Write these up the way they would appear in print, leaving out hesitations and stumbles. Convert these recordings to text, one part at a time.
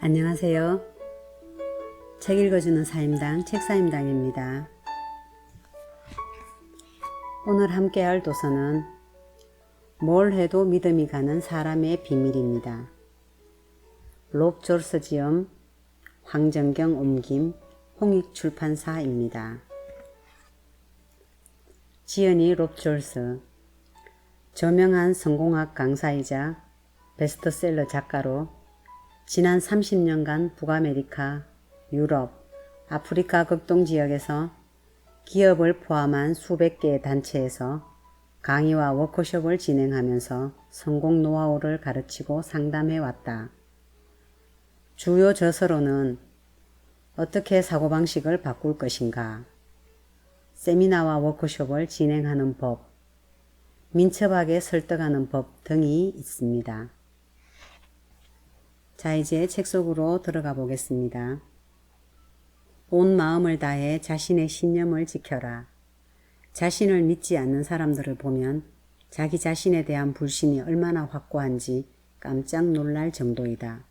안녕하세요. 책 읽어주는 사임당 책사임당입니다. 오늘 함께할 도서는 뭘 해도 믿음이 가는 사람의 비밀입니다. 롭 졸스 지음, 황정경 옮김, 홍익출판사입니다. 지연이 롭 졸스, 저명한 성공학 강사이자 베스트셀러 작가로 지난 30년간 북아메리카, 유럽, 아프리카 극동 지역에서 기업을 포함한 수백 개의 단체에서 강의와 워크숍을 진행하면서 성공 노하우를 가르치고 상담해 왔다. 주요 저서로는 어떻게 사고방식을 바꿀 것인가, 세미나와 워크숍을 진행하는 법, 민첩하게 설득하는 법 등이 있습니다. 자, 이제 책 속으로 들어가 보겠습니다. 온 마음을 다해 자신의 신념을 지켜라. 자신을 믿지 않는 사람들을 보면 자기 자신에 대한 불신이 얼마나 확고한지 깜짝 놀랄 정도이다.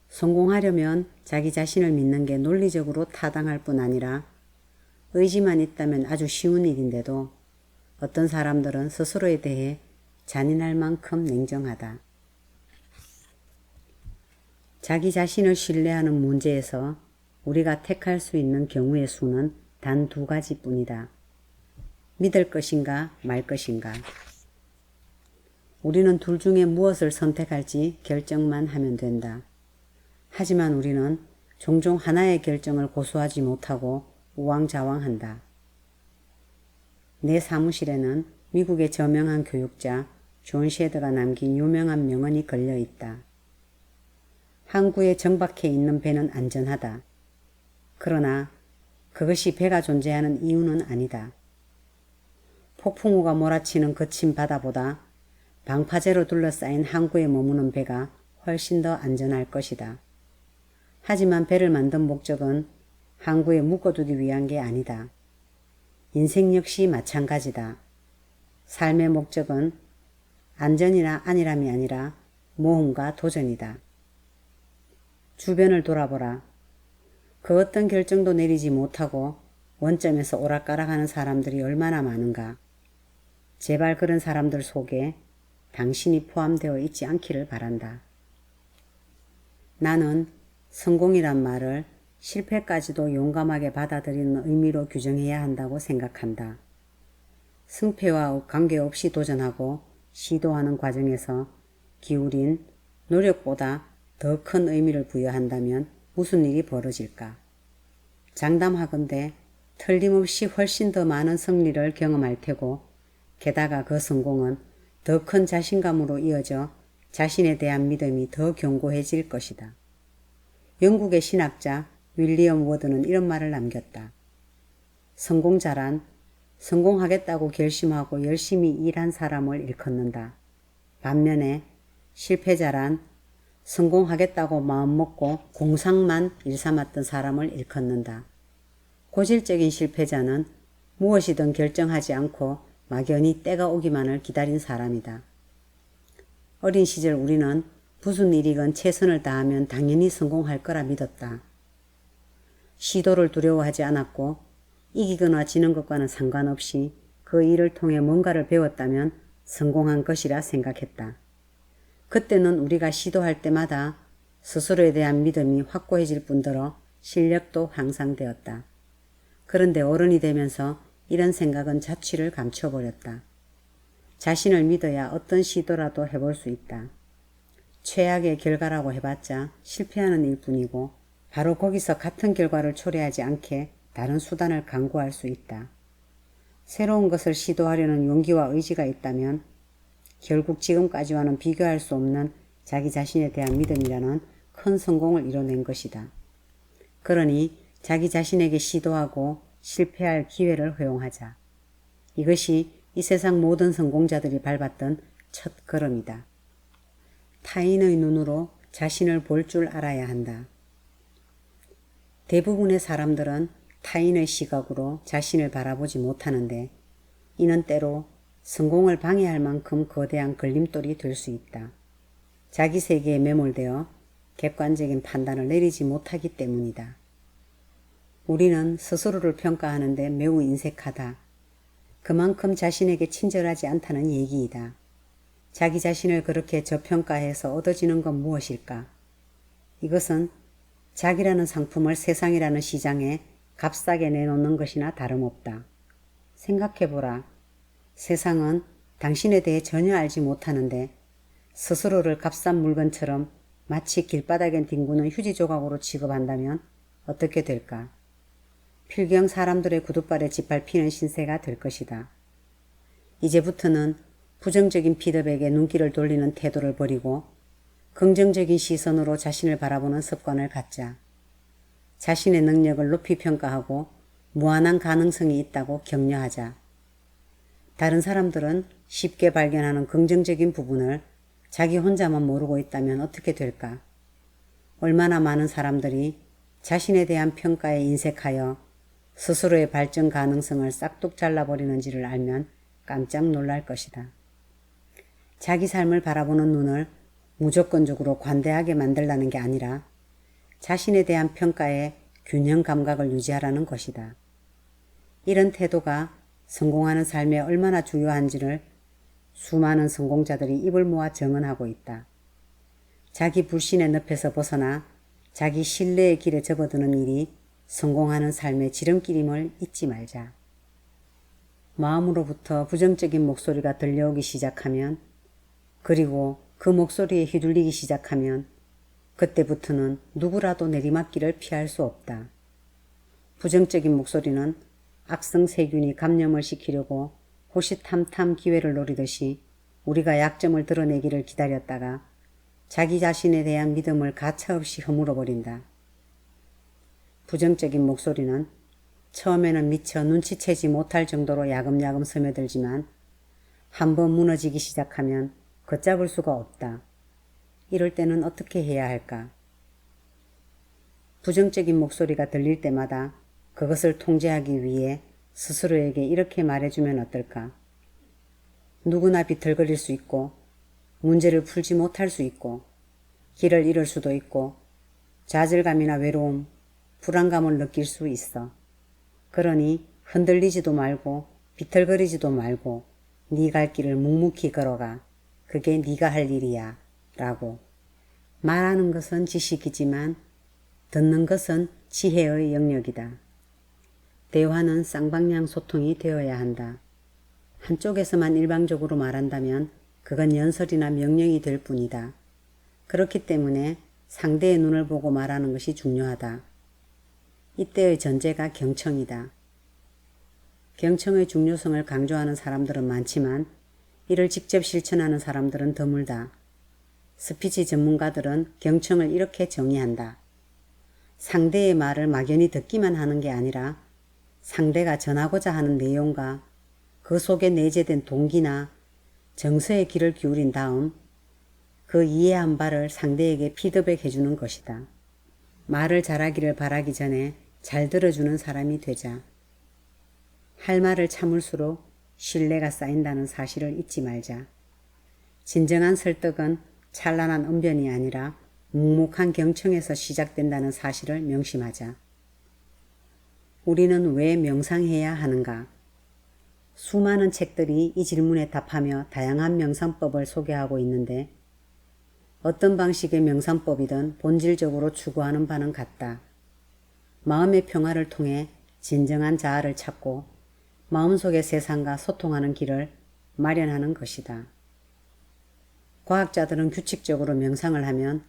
성공하려면 자기 자신을 믿는 게 논리적으로 타당할 뿐 아니라 의지만 있다면 아주 쉬운 일인데도 어떤 사람들은 스스로에 대해 잔인할 만큼 냉정하다. 자기 자신을 신뢰하는 문제에서 우리가 택할 수 있는 경우의 수는 단 2가지뿐이다. 믿을 것인가 말 것인가. 우리는 둘 중에 무엇을 선택할지 결정만 하면 된다. 하지만 우리는 종종 하나의 결정을 고수하지 못하고 우왕좌왕한다. 내 사무실에는 미국의 저명한 교육자 존 셰더가 남긴 유명한 명언이 걸려 있다. 항구에 정박해 있는 배는 안전하다. 그러나 그것이 배가 존재하는 이유는 아니다. 폭풍우가 몰아치는 거친 바다보다 방파제로 둘러싸인 항구에 머무는 배가 훨씬 더 안전할 것이다. 하지만 배를 만든 목적은 항구에 묶어두기 위한 게 아니다. 인생 역시 마찬가지다. 삶의 목적은 안전이나 안일함이 아니라 모험과 도전이다. 주변을 돌아보라. 그 어떤 결정도 내리지 못하고 원점에서 오락가락하는 사람들이 얼마나 많은가. 제발 그런 사람들 속에 당신이 포함되어 있지 않기를 바란다. 나는 성공이란 말을 실패까지도 용감하게 받아들이는 의미로 규정해야 한다고 생각한다. 승패와 관계없이 도전하고 시도하는 과정에서 기울인 노력보다 더 큰 의미를 부여한다면 무슨 일이 벌어질까? 장담하건대 틀림없이 훨씬 더 많은 승리를 경험할 테고 게다가 그 성공은 더 큰 자신감으로 이어져 자신에 대한 믿음이 더 견고해질 것이다. 영국의 신학자 윌리엄 워드는 이런 말을 남겼다. 성공자란 성공하겠다고 결심하고 열심히 일한 사람을 일컫는다. 반면에 실패자란 성공하겠다고 마음먹고 공상만 일삼았던 사람을 일컫는다. 고질적인 실패자는 무엇이든 결정하지 않고 막연히 때가 오기만을 기다린 사람이다. 어린 시절 우리는 무슨 일이건 최선을 다하면 당연히 성공할 거라 믿었다. 시도를 두려워하지 않았고 이기거나 지는 것과는 상관없이 그 일을 통해 뭔가를 배웠다면 성공한 것이라 생각했다. 그때는 우리가 시도할 때마다 스스로에 대한 믿음이 확고해질 뿐더러 실력도 향상되었다. 그런데 어른이 되면서 이런 생각은 자취를 감춰버렸다. 자신을 믿어야 어떤 시도라도 해볼 수 있다. 최악의 결과라고 해봤자 실패하는 일뿐이고 바로 거기서 같은 결과를 초래하지 않게 다른 수단을 강구할 수 있다. 새로운 것을 시도하려는 용기와 의지가 있다면 결국 지금까지와는 비교할 수 없는 자기 자신에 대한 믿음이라는 큰 성공을 이뤄낸 것이다. 그러니 자기 자신에게 시도하고 실패할 기회를 허용하자. 이것이 이 세상 모든 성공자들이 밟았던 첫 걸음이다. 타인의 눈으로 자신을 볼 줄 알아야 한다. 대부분의 사람들은 타인의 시각으로 자신을 바라보지 못하는데 이는 때로 성공을 방해할 만큼 거대한 걸림돌이 될 수 있다. 자기 세계에 매몰되어 객관적인 판단을 내리지 못하기 때문이다. 우리는 스스로를 평가하는데 매우 인색하다. 그만큼 자신에게 친절하지 않다는 얘기이다. 자기 자신을 그렇게 저평가해서 얻어지는 건 무엇일까? 이것은 자기라는 상품을 세상이라는 시장에 값싸게 내놓는 것이나 다름없다. 생각해보라. 세상은 당신에 대해 전혀 알지 못하는데 스스로를 값싼 물건처럼 마치 길바닥에 뒹구는 휴지 조각으로 취급한다면 어떻게 될까? 필경 사람들의 구둣발에 짓밟히는 신세가 될 것이다. 이제부터는 부정적인 피드백에 눈길을 돌리는 태도를 버리고 긍정적인 시선으로 자신을 바라보는 습관을 갖자. 자신의 능력을 높이 평가하고 무한한 가능성이 있다고 격려하자. 다른 사람들은 쉽게 발견하는 긍정적인 부분을 자기 혼자만 모르고 있다면 어떻게 될까? 얼마나 많은 사람들이 자신에 대한 평가에 인색하여 스스로의 발전 가능성을 싹둑 잘라버리는지를 알면 깜짝 놀랄 것이다. 자기 삶을 바라보는 눈을 무조건적으로 관대하게 만들라는 게 아니라 자신에 대한 평가에 균형 감각을 유지하라는 것이다. 이런 태도가 성공하는 삶에 얼마나 중요한지를 수많은 성공자들이 입을 모아 증언하고 있다. 자기 불신의 늪에서 벗어나 자기 신뢰의 길에 접어드는 일이 성공하는 삶의 지름길임을 잊지 말자. 마음으로부터 부정적인 목소리가 들려오기 시작하면, 그리고 그 목소리에 휘둘리기 시작하면 그때부터는 누구라도 내리막길을 피할 수 없다. 부정적인 목소리는 악성 세균이 감염을 시키려고 호시탐탐 기회를 노리듯이 우리가 약점을 드러내기를 기다렸다가 자기 자신에 대한 믿음을 가차없이 허물어버린다. 부정적인 목소리는 처음에는 미처 눈치채지 못할 정도로 야금야금 스며들지만 한번 무너지기 시작하면 걷잡을 수가 없다. 이럴 때는 어떻게 해야 할까? 부정적인 목소리가 들릴 때마다 그것을 통제하기 위해 스스로에게 이렇게 말해주면 어떨까? 누구나 비틀거릴 수 있고 문제를 풀지 못할 수 있고 길을 잃을 수도 있고 좌절감이나 외로움, 불안감을 느낄 수 있어. 그러니 흔들리지도 말고 비틀거리지도 말고 네 갈 길을 묵묵히 걸어가. 그게 네가 할 일이야. 라고. 말하는 것은 지식이지만 듣는 것은 지혜의 영역이다. 대화는 쌍방향 소통이 되어야 한다. 한쪽에서만 일방적으로 말한다면 그건 연설이나 명령이 될 뿐이다. 그렇기 때문에 상대의 눈을 보고 말하는 것이 중요하다. 이때의 전제가 경청이다. 경청의 중요성을 강조하는 사람들은 많지만 이를 직접 실천하는 사람들은 드물다. 스피치 전문가들은 경청을 이렇게 정의한다. 상대의 말을 막연히 듣기만 하는 게 아니라 상대가 전하고자 하는 내용과 그 속에 내재된 동기나 정서의 귀를 기울인 다음 그 이해한 바를 상대에게 피드백해 주는 것이다. 말을 잘하기를 바라기 전에 잘 들어주는 사람이 되자. 할 말을 참을수록 신뢰가 쌓인다는 사실을 잊지 말자. 진정한 설득은 찬란한 언변이 아니라 묵묵한 경청에서 시작된다는 사실을 명심하자. 우리는 왜 명상해야 하는가? 수많은 책들이 이 질문에 답하며 다양한 명상법을 소개하고 있는데 어떤 방식의 명상법이든 본질적으로 추구하는 바는 같다. 마음의 평화를 통해 진정한 자아를 찾고 마음속의 세상과 소통하는 길을 마련하는 것이다. 과학자들은 규칙적으로 명상을 하면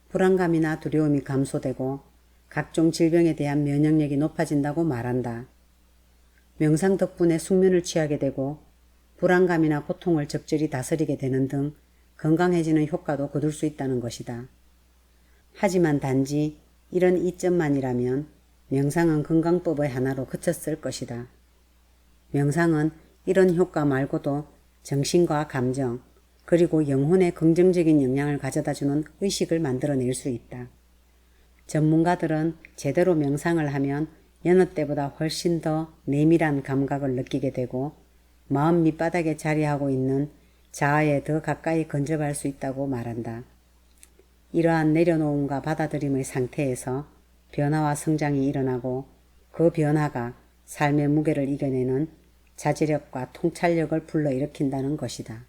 불안감이나 두려움이 감소되고 각종 질병에 대한 면역력이 높아진다고 말한다. 명상 덕분에 숙면을 취하게 되고 불안감이나 고통을 적절히 다스리게 되는 등 건강해지는 효과도 거둘 수 있다는 것이다. 하지만 단지 이런 이점만이라면 명상은 건강법의 하나로 그쳤을 것이다. 명상은 이런 효과 말고도 정신과 감정, 그리고 영혼에 긍정적인 영향을 가져다주는 의식을 만들어낼 수 있다. 전문가들은 제대로 명상을 하면 여느 때보다 훨씬 더 내밀한 감각을 느끼게 되고 마음 밑바닥에 자리하고 있는 자아에 더 가까이 근접할 수 있다고 말한다. 이러한 내려놓음과 받아들임의 상태에서 변화와 성장이 일어나고 그 변화가 삶의 무게를 이겨내는 자제력과 통찰력을 불러일으킨다는 것이다.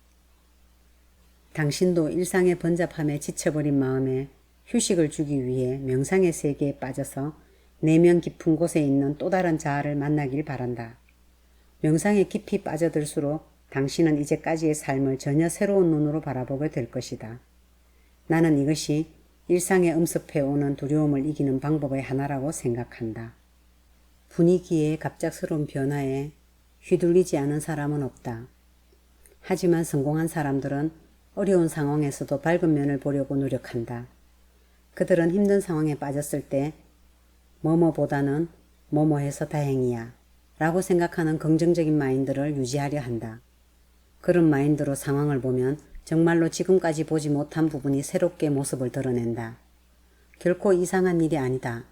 당신도 일상의 번잡함에 지쳐버린 마음에 휴식을 주기 위해 명상의 세계에 빠져서 내면 깊은 곳에 있는 또 다른 자아를 만나길 바란다. 명상에 깊이 빠져들수록 당신은 이제까지의 삶을 전혀 새로운 눈으로 바라보게 될 것이다. 나는 이것이 일상에 엄습해오는 두려움을 이기는 방법의 하나라고 생각한다. 분위기의 갑작스러운 변화에 휘둘리지 않은 사람은 없다. 하지만 성공한 사람들은 어려운 상황에서도 밝은 면을 보려고 노력한다. 그들은 힘든 상황에 빠졌을 때 뭐뭐보다는 뭐뭐해서 다행이야 라고 생각하는 긍정적인 마인드를 유지하려 한다. 그런 마인드로 상황을 보면 정말로 지금까지 보지 못한 부분이 새롭게 모습을 드러낸다. 결코 이상한 일이 아니다.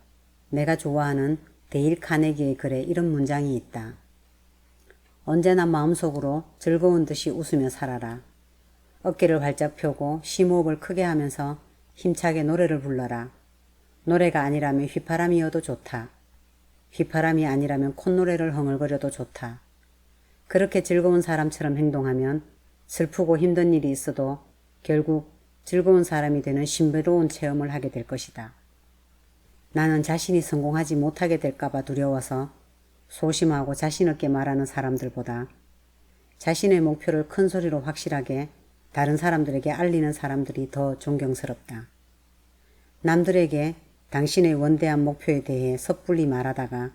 내가 좋아하는 데일 카네기의 글에 이런 문장이 있다. 언제나 마음속으로 즐거운 듯이 웃으며 살아라. 어깨를 활짝 펴고 심호흡을 크게 하면서 힘차게 노래를 불러라. 노래가 아니라면 휘파람이어도 좋다. 휘파람이 아니라면 콧노래를 흥얼거려도 좋다. 그렇게 즐거운 사람처럼 행동하면 슬프고 힘든 일이 있어도 결국 즐거운 사람이 되는 신비로운 체험을 하게 될 것이다. 나는 자신이 성공하지 못하게 될까봐 두려워서 소심하고 자신없게 말하는 사람들보다 자신의 목표를 큰 소리로 확실하게 다른 사람들에게 알리는 사람들이 더 존경스럽다. 남들에게 당신의 원대한 목표에 대해 섣불리 말하다가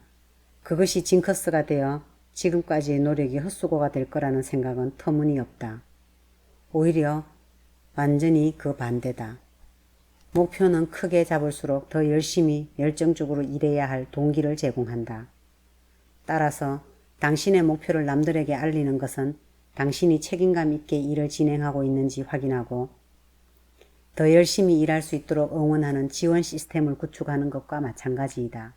그것이 징크스가 되어 지금까지의 노력이 헛수고가 될 거라는 생각은 터무니없다. 오히려 완전히 그 반대다. 목표는 크게 잡을수록 더 열심히 열정적으로 일해야 할 동기를 제공한다. 따라서 당신의 목표를 남들에게 알리는 것은 당신이 책임감 있게 일을 진행하고 있는지 확인하고 더 열심히 일할 수 있도록 응원하는 지원 시스템을 구축하는 것과 마찬가지이다.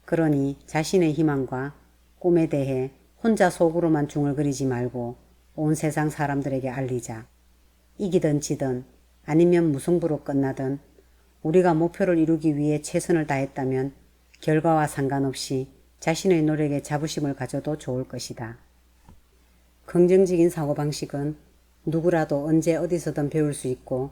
그러니 자신의 희망과 꿈에 대해 혼자 속으로만 중얼거리지 말고 온 세상 사람들에게 알리자. 이기든 지든 아니면 무승부로 끝나든 우리가 목표를 이루기 위해 최선을 다했다면 결과와 상관없이 자신의 노력에 자부심을 가져도 좋을 것이다. 긍정적인 사고방식은 누구라도 언제 어디서든 배울 수 있고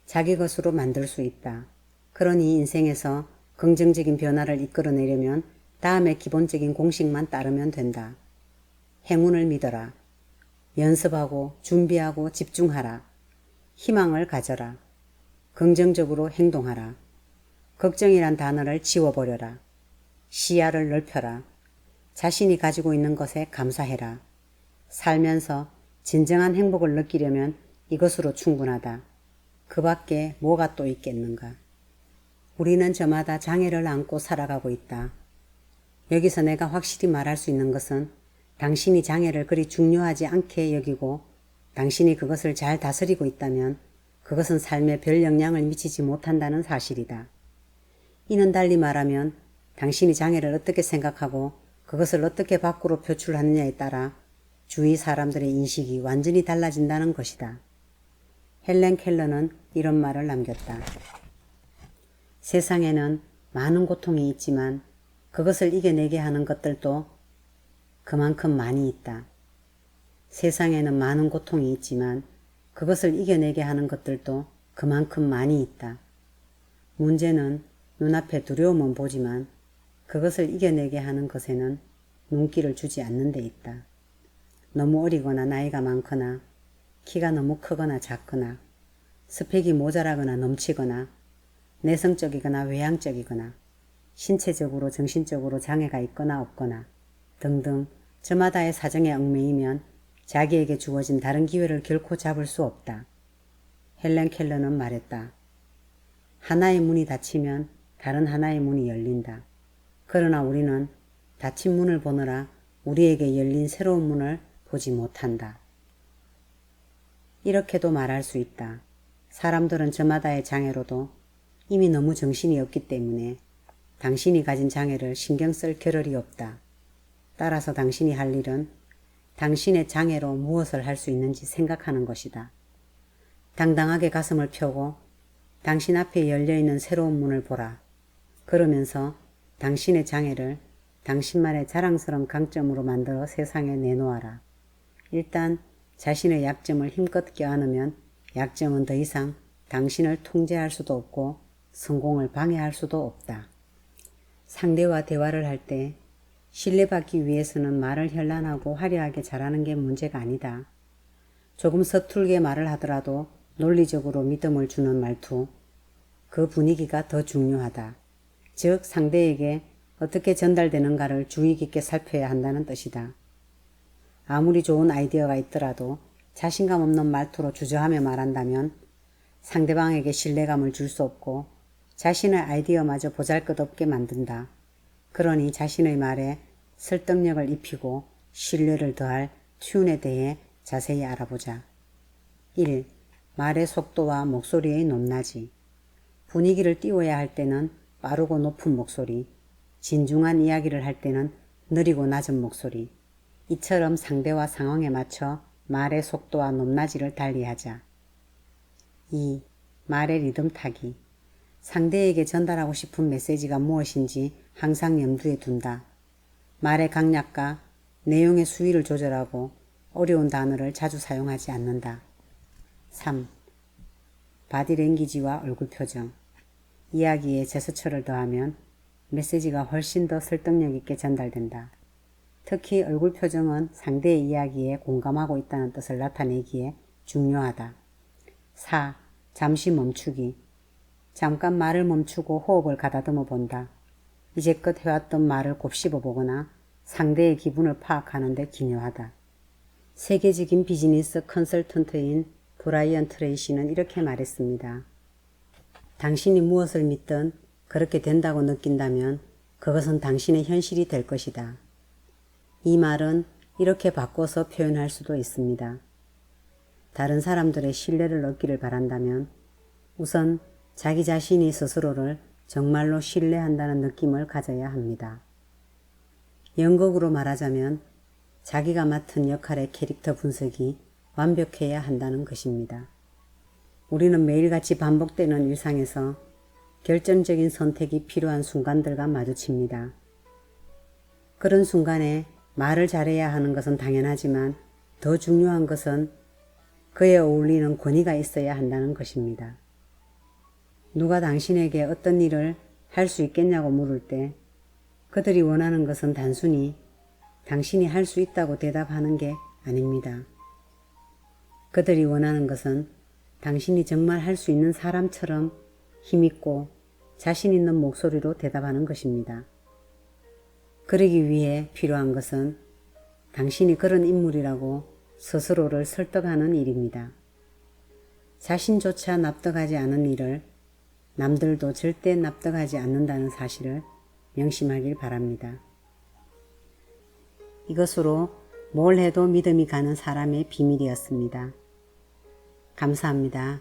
자기 것으로 만들 수 있다. 그러니 인생에서 긍정적인 변화를 이끌어내려면 다음의 기본적인 공식만 따르면 된다. 행운을 믿어라. 연습하고 준비하고 집중하라. 희망을 가져라. 긍정적으로 행동하라. 걱정이란 단어를 지워버려라. 시야를 넓혀라. 자신이 가지고 있는 것에 감사해라. 살면서 진정한 행복을 느끼려면 이것으로 충분하다. 그 밖에 뭐가 또 있겠는가. 우리는 저마다 장애를 안고 살아가고 있다. 여기서 내가 확실히 말할 수 있는 것은 당신이 장애를 그리 중요하지 않게 여기고 당신이 그것을 잘 다스리고 있다면 그것은 삶에 별 영향을 미치지 못한다는 사실이다. 이는 달리 말하면 당신이 장애를 어떻게 생각하고 그것을 어떻게 밖으로 표출하느냐에 따라 주위 사람들의 인식이 완전히 달라진다는 것이다. 헬렌 켈러는 이런 말을 남겼다. 세상에는 많은 고통이 있지만 그것을 이겨내게 하는 것들도 그만큼 많이 있다. 세상에는 많은 고통이 있지만 그것을 이겨내게 하는 것들도 그만큼 많이 있다. 문제는 눈앞에 두려움은 보지만 그것을 이겨내게 하는 것에는 눈길을 주지 않는 데 있다. 너무 어리거나 나이가 많거나 키가 너무 크거나 작거나 스펙이 모자라거나 넘치거나 내성적이거나 외향적이거나 신체적으로 정신적으로 장애가 있거나 없거나 등등 저마다의 사정에 얽매이면 자기에게 주어진 다른 기회를 결코 잡을 수 없다. 헬렌 켈러는 말했다. 하나의 문이 닫히면 다른 하나의 문이 열린다. 그러나 우리는 닫힌 문을 보느라 우리에게 열린 새로운 문을 보지 못한다. 이렇게도 말할 수 있다. 사람들은 저마다의 장애로도 이미 너무 정신이 없기 때문에 당신이 가진 장애를 신경 쓸 겨를이 없다. 따라서 당신이 할 일은 당신의 장애로 무엇을 할 수 있는지 생각하는 것이다. 당당하게 가슴을 펴고 당신 앞에 열려있는 새로운 문을 보라. 그러면서 당신의 장애를 당신만의 자랑스러운 강점으로 만들어 세상에 내놓아라. 일단 자신의 약점을 힘껏 껴안으면 약점은 더 이상 당신을 통제할 수도 없고 성공을 방해할 수도 없다. 상대와 대화를 할 때 신뢰받기 위해서는 말을 현란하고 화려하게 잘하는 게 문제가 아니다. 조금 서툴게 말을 하더라도 논리적으로 믿음을 주는 말투, 그 분위기가 더 중요하다. 즉 상대에게 어떻게 전달되는가를 주의 깊게 살펴야 한다는 뜻이다. 아무리 좋은 아이디어가 있더라도 자신감 없는 말투로 주저하며 말한다면 상대방에게 신뢰감을 줄 수 없고 자신의 아이디어마저 보잘것없게 만든다. 그러니 자신의 말에 설득력을 입히고 신뢰를 더할 튠에 대해 자세히 알아보자. 1. 말의 속도와 목소리의 높낮이. 분위기를 띄워야 할 때는 빠르고 높은 목소리, 진중한 이야기를 할 때는 느리고 낮은 목소리. 이처럼 상대와 상황에 맞춰 말의 속도와 높낮이를 달리하자. 2. 말의 리듬 타기. 상대에게 전달하고 싶은 메시지가 무엇인지 항상 염두에 둔다. 말의 강약과 내용의 수위를 조절하고 어려운 단어를 자주 사용하지 않는다. 3. 바디랭귀지와 얼굴 표정. 이야기에 제스처를 더하면 메시지가 훨씬 더 설득력 있게 전달된다. 특히 얼굴 표정은 상대의 이야기에 공감하고 있다는 뜻을 나타내기에 중요하다. 4. 잠시 멈추기. 잠깐 말을 멈추고 호흡을 가다듬어 본다. 이제껏 해왔던 말을 곱씹어 보거나 상대의 기분을 파악하는 데 기묘하다. 세계적인 비즈니스 컨설턴트인 브라이언 트레이시는 이렇게 말했습니다. 당신이 무엇을 믿든 그렇게 된다고 느낀다면 그것은 당신의 현실이 될 것이다. 이 말은 이렇게 바꿔서 표현할 수도 있습니다. 다른 사람들의 신뢰를 얻기를 바란다면 우선 자기 자신이 스스로를 정말로 신뢰한다는 느낌을 가져야 합니다. 연극으로 말하자면 자기가 맡은 역할의 캐릭터 분석이 완벽해야 한다는 것입니다. 우리는 매일같이 반복되는 일상에서 결정적인 선택이 필요한 순간들과 마주칩니다. 그런 순간에 말을 잘해야 하는 것은 당연하지만 더 중요한 것은 그에 어울리는 권위가 있어야 한다는 것입니다. 누가 당신에게 어떤 일을 할 수 있겠냐고 물을 때 그들이 원하는 것은 단순히 당신이 할 수 있다고 대답하는 게 아닙니다. 그들이 원하는 것은 당신이 정말 할 수 있는 사람처럼 힘있고 자신 있는 목소리로 대답하는 것입니다. 그러기 위해 필요한 것은 당신이 그런 인물이라고 스스로를 설득하는 일입니다. 자신조차 납득하지 않은 일을 남들도 절대 납득하지 않는다는 사실을 명심하길 바랍니다. 이것으로 뭘 해도 믿음이 가는 사람의 비밀이었습니다. 감사합니다.